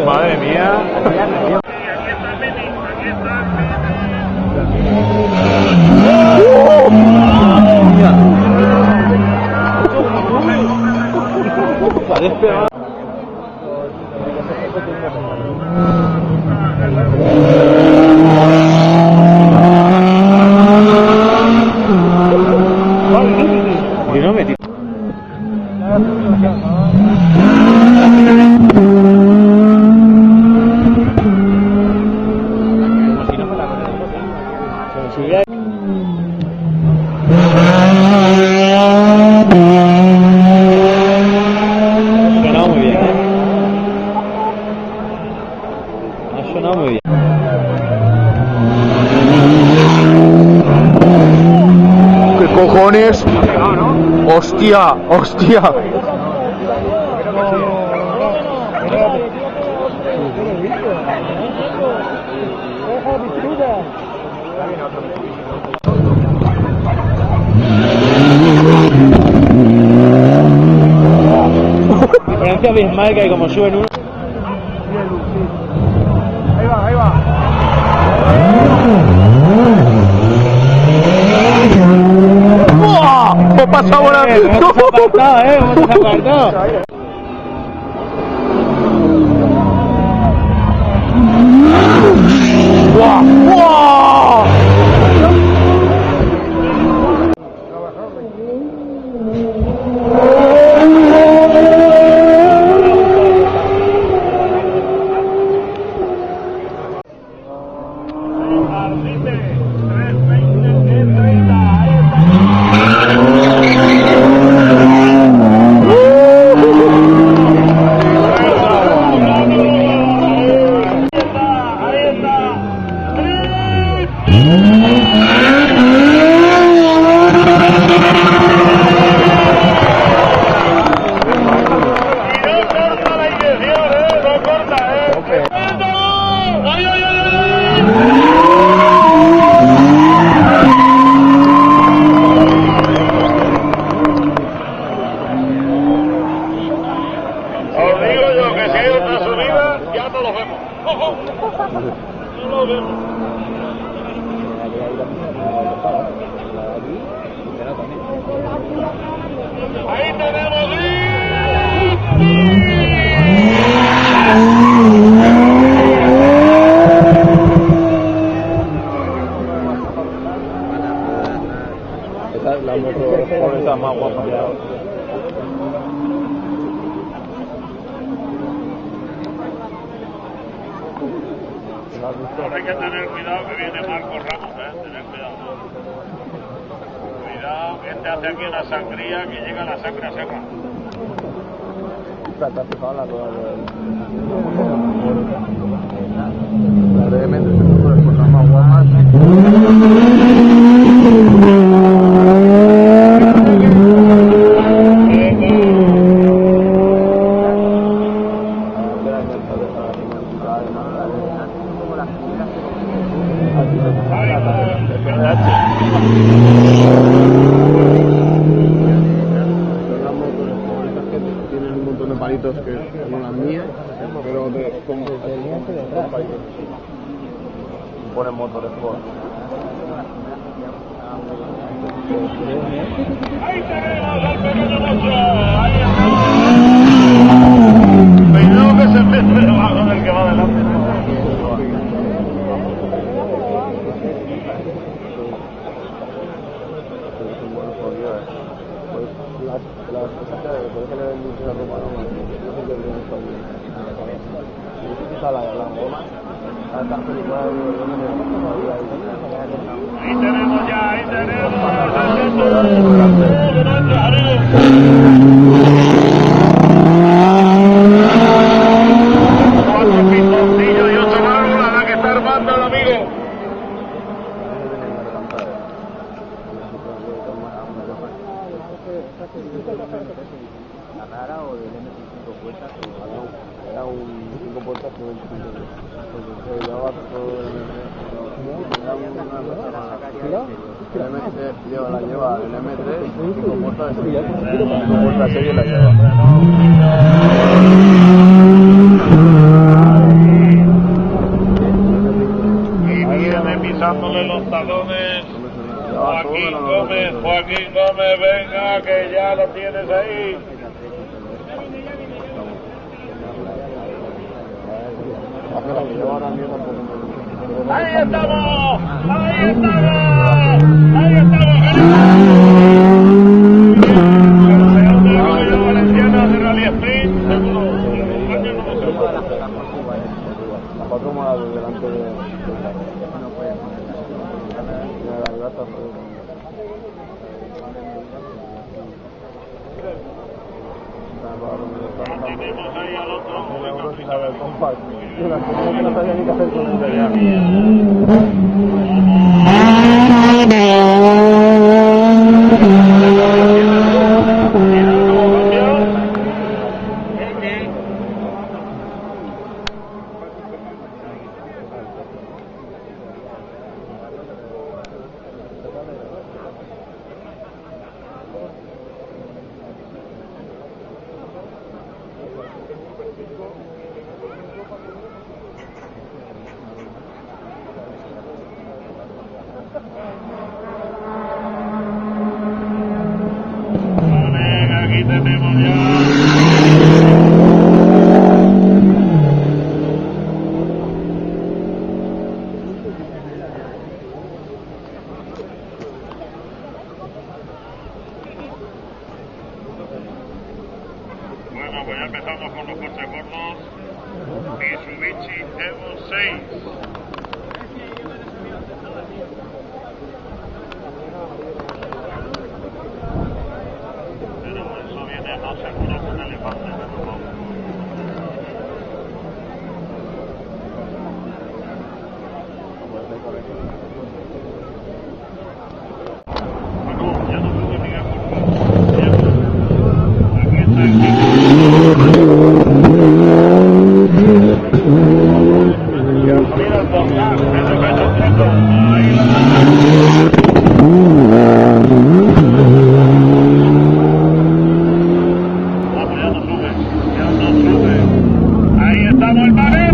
Madre mía. ¿Qué cojones? ¡Hostia! ¡Hostia! Diferencia abismal que hay como suben uno. Ahí va, ahí va. ¡Oh! ¡Pasa ahora! Hemos apartado, ¡Buah! ¡Buah! Ahí tenemos la moto está más guapa. Ahora hay que tener cuidado que viene Marcos Ramos, tener cuidado. Cuidado, que este hace aquí una sangría que llega a la sangre seca. Está fijado la rueda brevemente se puso de cosas más guapas. motoritos que son las mías, pero con ponen motores por. Ahí tenemos al pequeño mocho. Ahí está. Cuidado que se mete debajo del que va adelante. Ahí tenemos ya, ahí tenemos. Cuatro pistoncillos y 8 válvulas, la que está armando el amigo. ¿La rara o del M5 puertas? Era un 5 puertas con el 5 porque llevaba todo el la lleva el M3 y 5 puertas de serie. 5 puertas de serie la lleva. Y viene pisándole los talones. Joaquín Gómez, venga, que ya lo tienes ahí. Ahí estamos, ahí estamos, ahí estamos. Campeón del Gollo Valenciano de Rally Sprint, seguro. La 4 modas delante de la gata. Tenemos ahí al otro. No sabía ni qué hacer con él ya. Aquí tenemos ya. Bueno, pues ya empezamos con los coches gordos. Mitsubishi Evo 6. Pero eso viene más seguro que un elefante, pero vamos. Bueno, ya no sé si diga por qué. Aquí está el chico. Mira el Bogdan, ese pechoncito. Ahí la ahí estamos el pared.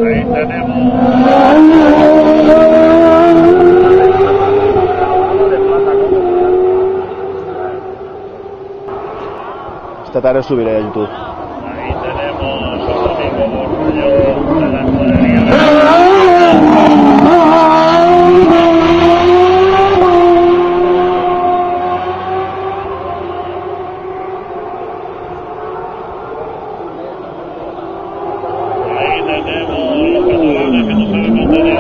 Ahí tenemos. Esta tarde subiré a YouTube. Ahí tenemos a Domingo Borrullo de la escudería. Ahí tenemos los catalanes que no saben mantener.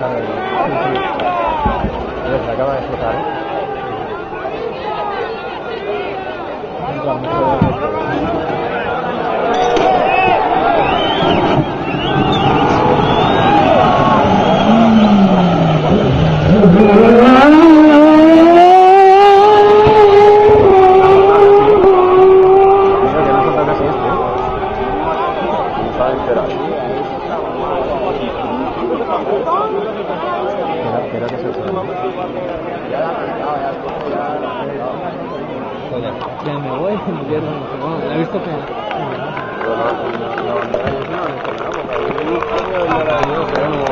explotar el... Se acaba de explotar, ¿eh? Creo que se Ya me voy, la he visto que... no,